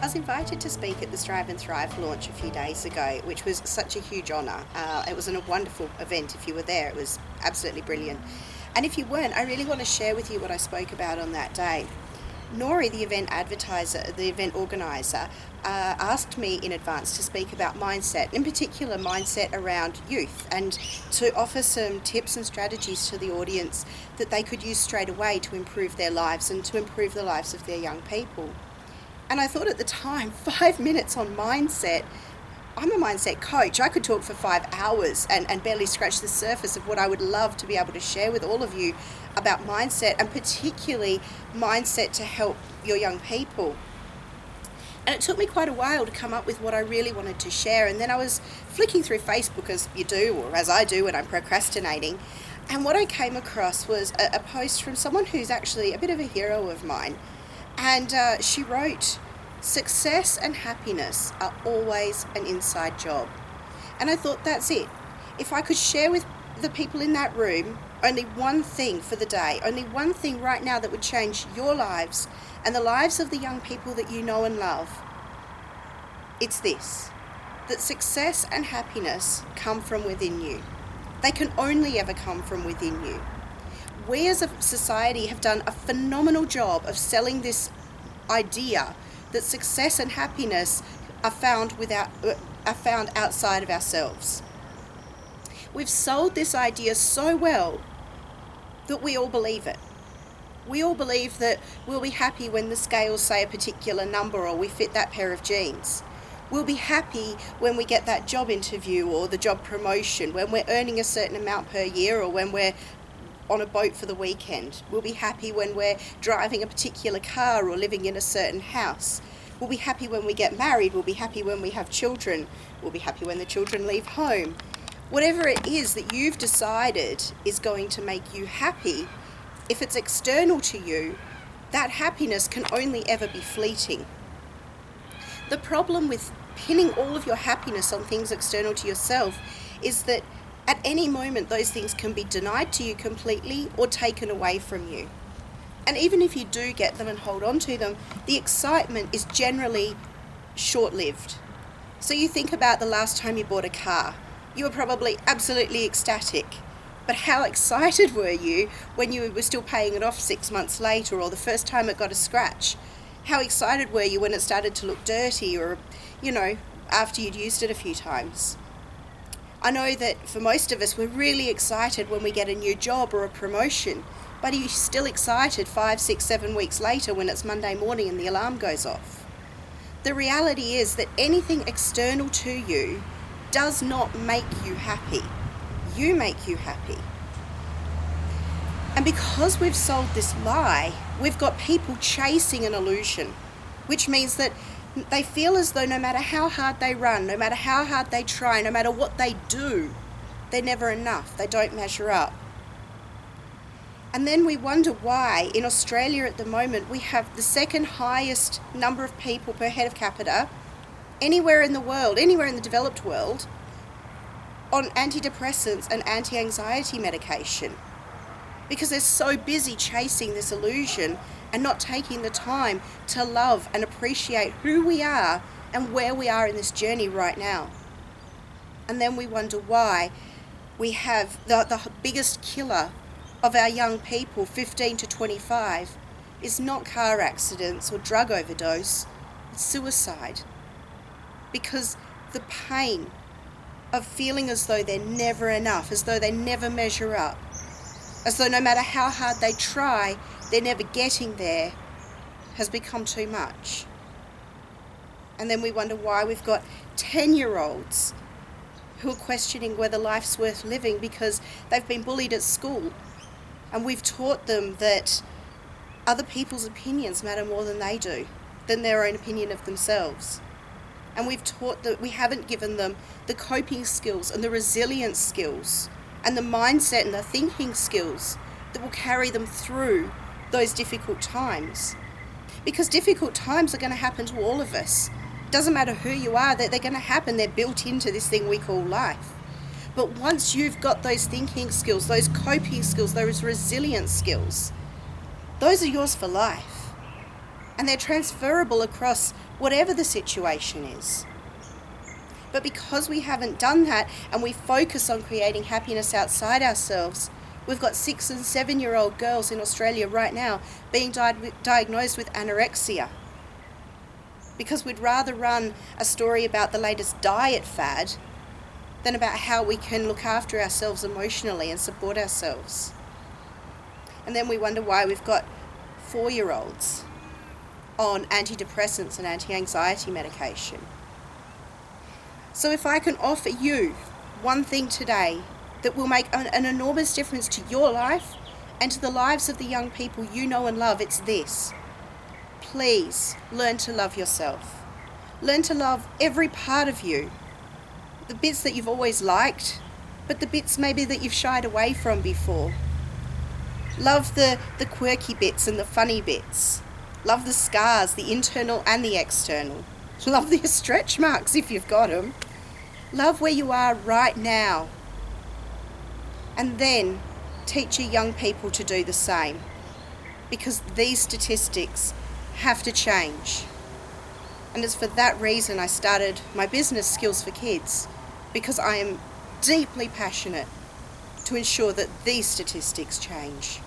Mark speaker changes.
Speaker 1: I was invited to speak at the Strive and Thrive launch a few days ago, which was such a huge honour. It was a wonderful event. If you were there, it was absolutely brilliant. And if you weren't, I really want to share with you what I spoke about on that day. Nori, the event organiser, asked me in advance to speak about mindset, in particular mindset around youth, and to offer some tips and strategies to the audience that they could use straight away to improve their lives and to improve the lives of their young people. And I thought at the time, 5 minutes on mindset. I'm a mindset coach. I could talk for 5 hours and barely scratch the surface of what I would love to be able to share with all of you about mindset, and particularly mindset to help your young people. And it took me quite a while to come up with what I really wanted to share. And then I was flicking through Facebook, as you do, or as I do when I'm procrastinating. And what I came across was a post from someone who's actually a bit of a hero of mine. And she wrote, "Success and happiness are always an inside job." And I thought, that's it. If I could share with the people in that room only one thing for the day, only one thing right now that would change your lives and the lives of the young people that you know and love, it's this: that success and happiness come from within you. They can only ever come from within you. We as a society have done a phenomenal job of selling this idea that success and happiness are found outside of ourselves. We've sold this idea so well that we all believe it. We all believe that we'll be happy when the scales say a particular number or we fit that pair of jeans. We'll be happy when we get that job interview or the job promotion, when we're earning a certain amount per year, or when we're on a boat for the weekend. We'll be happy when we're driving a particular car or living in a certain house. We'll be happy when we get married. We'll be happy when we have children. We'll be happy when the children leave home. Whatever it is that you've decided is going to make you happy, if it's external to you, that happiness can only ever be fleeting. The problem with pinning all of your happiness on things external to yourself is that at any moment those things can be denied to you completely or taken away from you. And even if you do get them and hold on to them, the excitement is generally short-lived. So you think about the last time you bought a car. You were probably absolutely ecstatic. But how excited were you when you were still paying it off 6 months later, or the first time it got a scratch? How excited were you when it started to look dirty, or, after you'd used it a few times? I know that for most of us, we're really excited when we get a new job or a promotion, but are you still excited 5, 6, 7 weeks later when it's Monday morning and the alarm goes off? The reality is that anything external to you does not make you happy. You make you happy. And because we've sold this lie, we've got people chasing an illusion, which means that they feel as though no matter how hard they run, no matter how hard they try, no matter what they do, they're never enough. They don't measure up. And then we wonder why in Australia at the moment we have the second highest number of people per head of capita anywhere in the world, anywhere in the developed world, on antidepressants and anti-anxiety medication. Because they're so busy chasing this illusion and not taking the time to love and appreciate who we are and where we are in this journey right now. And then we wonder why we have the biggest killer of our young people, 15 to 25, is not car accidents or drug overdose, it's suicide. Because the pain of feeling as though they're never enough, as though they never measure up, as though no matter how hard they try, they're never getting there, has become too much. And then we wonder why we've got 10-year-olds who are questioning whether life's worth living because they've been bullied at school. And we've taught them that other people's opinions matter more than they do, than their own opinion of themselves. And we've taught that we haven't given them the coping skills and the resilience skills and the mindset and the thinking skills that will carry them through those difficult times. Because difficult times are going to happen to all of us. Doesn't matter who you are, they're going to happen. They're built into this thing we call life. But once you've got those thinking skills, those coping skills, those resilience skills, those are yours for life. and they're transferable across whatever the situation is. But because we haven't done that and we focus on creating happiness outside ourselves, we've got 6 and 7-year-old girls in Australia right now being diagnosed with anorexia. Because we'd rather run a story about the latest diet fad than about how we can look after ourselves emotionally and support ourselves. And then we wonder why we've got 4-year-olds on antidepressants and anti-anxiety medication. So if I can offer you one thing today that will make an enormous difference to your life and to the lives of the young people you know and love, it's this. Please learn to love yourself. Learn to love every part of you. The bits that you've always liked, but the bits maybe that you've shied away from before. Love the quirky bits and the funny bits. Love the scars, the internal and the external. Love the stretch marks if you've got them. Love where you are right now. And then teach your young people to do the same. Because these statistics have to change. And it's for that reason I started my business, Skills for Kids. Because I am deeply passionate to ensure that these statistics change.